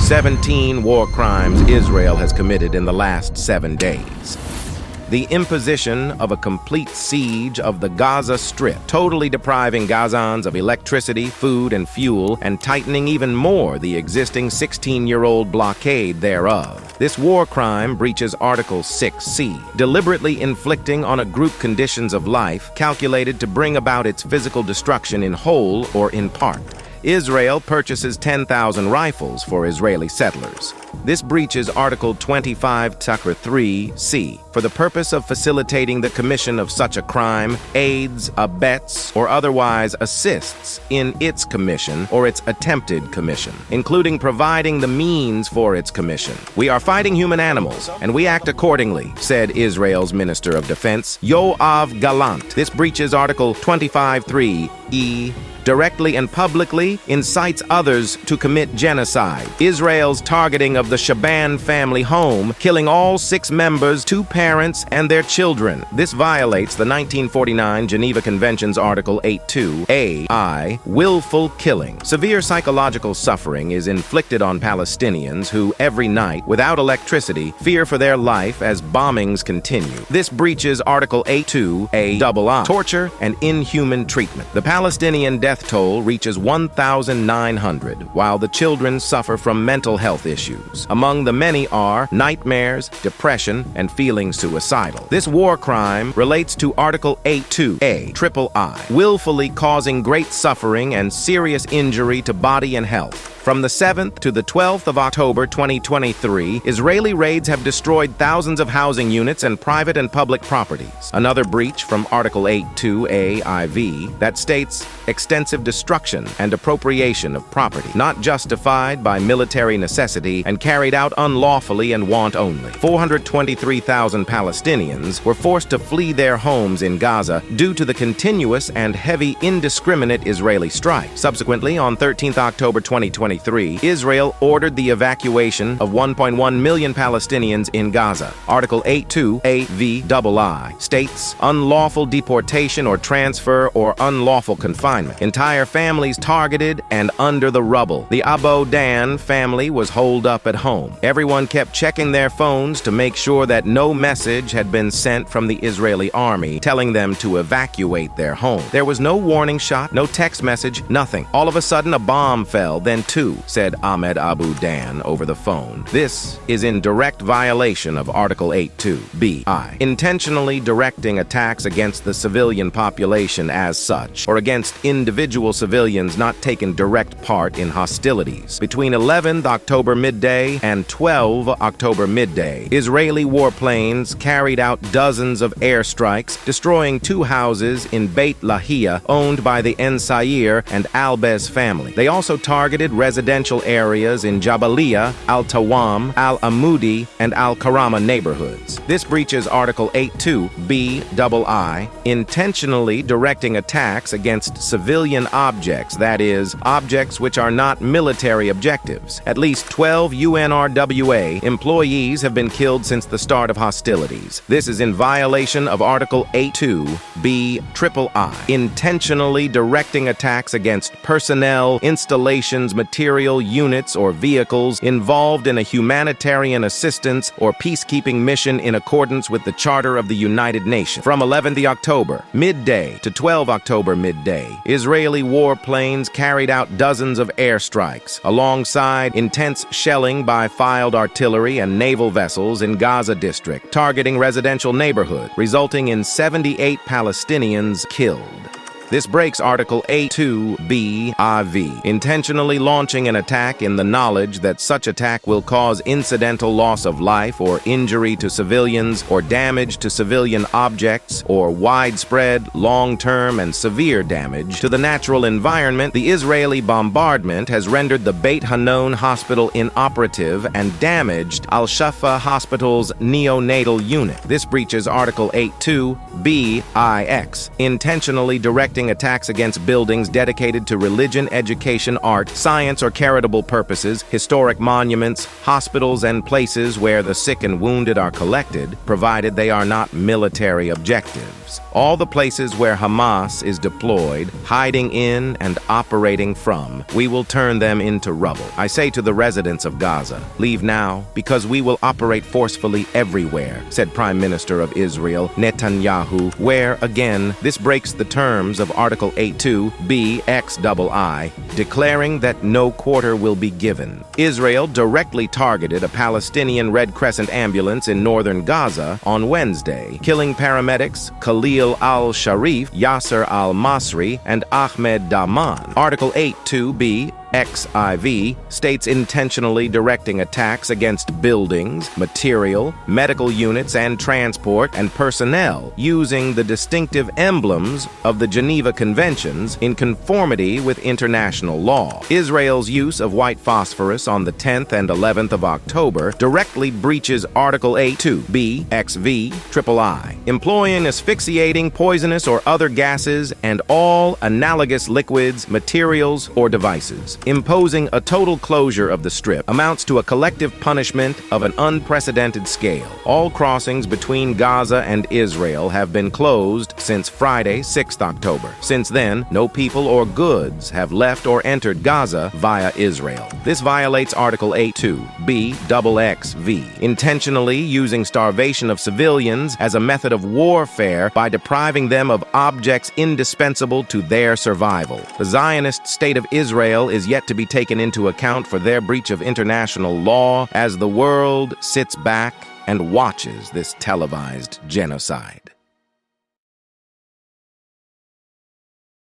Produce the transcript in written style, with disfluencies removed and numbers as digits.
17 war crimes Israel has committed in the last 7 days. The imposition of a complete siege of the Gaza Strip, totally depriving Gazans of electricity, food, and fuel, and tightening even more the existing 16-year-old blockade thereof. This war crime breaches Article 6C, deliberately inflicting on a group conditions of life calculated to bring about its physical destruction in whole or in part. Israel purchases 10,000 rifles for Israeli settlers. This breaches Article 25 Tucker 3C for the purpose of facilitating the commission of such a crime, aids, abets, or otherwise assists in its commission or its attempted commission, including providing the means for its commission. We are fighting human animals, and we act accordingly, said Israel's Minister of Defense, Yoav Gallant. This breaches Article 25(3)(e), directly and publicly incites others to commit genocide. Israel's targeting of the Shaban family home, killing all 6 members, 2 parents, and their children. This violates the 1949 Geneva Convention's Article 8(2)(a), willful killing. Severe psychological suffering is inflicted on Palestinians who, every night, without electricity, fear for their life as bombings continue. This breaches Article 8(2)(a), torture and inhuman treatment. The Palestinian death toll reaches 1,900, while the children suffer from mental health issues. Among the many are nightmares, depression, and feeling suicidal. This war crime relates to Article 8(2)(a), willfully causing great suffering and serious injury to body and health. From the 7th to the 12th of October 2023, Israeli raids have destroyed thousands of housing units and private and public properties. Another breach from Article 8(2)(a)(iv) that states extensive destruction and appropriation of property, not justified by military necessity and carried out unlawfully and want only. 423,000 Palestinians were forced to flee their homes in Gaza due to the continuous and heavy indiscriminate Israeli strike. Subsequently, on 13th October 2023, Israel ordered the evacuation of 1.1 million Palestinians in Gaza. Article 8(2)(a)(v)(ii) states unlawful deportation or transfer or unlawful confinement. Entire families targeted and under the rubble. The Abu Dan family was holed up at home. Everyone kept checking their phones to make sure that no message had been sent from the Israeli army telling them to evacuate their home. There was no warning shot, no text message, nothing. All of a sudden, a bomb fell, then 2, said Ahmed Abu Dan over the phone. This is in direct violation of Article 8(2)(b)(i), intentionally directing attacks against the civilian population as such, or against individual civilians not taking direct part in hostilities. Between 11th October midday and 12 October midday, Israeli warplanes carried out dozens of airstrikes, destroying 2 houses in Beit Lahia owned by the Ensair and Albez family. They also targeted residential areas in Jabalia, Al-Tawam, Al-Amudi, and Al-Karama neighborhoods. This breaches Article 8(2)(b)(ii), intentionally directing attacks against civilian objects, that is, objects which are not military objectives. At least 12 UNRWA employees have been killed since the start of hostilities. This is in violation of Article 8(2)(b)(ii), intentionally directing attacks against personnel, installations, material, units, or vehicles involved in a humanitarian assistance or peacekeeping mission in accordance with the Charter of the United Nations. From 11th October midday to 12 October midday, Israeli warplanes carried out dozens of airstrikes, alongside intense shelling by field artillery and naval vessels in Gaza district, targeting residential neighborhoods, resulting in 78 Palestinians killed. This breaks Article 8(2)(b)(iv), intentionally launching an attack in the knowledge that such attack will cause incidental loss of life or injury to civilians or damage to civilian objects or widespread, long-term, and severe damage to the natural environment. The Israeli bombardment has rendered the Beit Hanon hospital inoperative and damaged Al-Shafa hospital's neonatal unit. This breaches Article 8(2)(b)(ix), intentionally directing directing attacks against buildings dedicated to religion, education, art, science, or charitable purposes, historic monuments, hospitals, and places where the sick and wounded are collected, provided they are not military objectives. All the places where Hamas is deployed, hiding in and operating from, we will turn them into rubble. I say to the residents of Gaza, leave now, because we will operate forcefully everywhere, said Prime Minister of Israel, Netanyahu, where, again, this breaks the terms of Article 8.2b(XII), declaring that no quarter will be given. Israel directly targeted a Palestinian Red Crescent ambulance in northern Gaza on Wednesday, killing paramedics Khalil al-Sharif, Yasser al-Masri, and Ahmed Daman. Article 8.2b(XIV) states intentionally directing attacks against buildings, material, medical units, and transport and personnel using the distinctive emblems of the Geneva Conventions in conformity with international law. Israel's use of white phosphorus on the 10th and 11th of October directly breaches Article 8.2b(XV)III, employing asphyxiating, poisonous, or other gases and all analogous liquids, materials, or devices. Imposing a total closure of the Strip amounts to a collective punishment of an unprecedented scale. All crossings between Gaza and Israel have been closed since Friday, 6th October. Since then, no people or goods have left or entered Gaza via Israel. This violates Article 8.2b(XXV), intentionally using starvation of civilians as a method of warfare by depriving them of objects indispensable to their survival. The Zionist state of Israel is yet to be taken into account for their breach of international law as the world sits back and watches this televised genocide.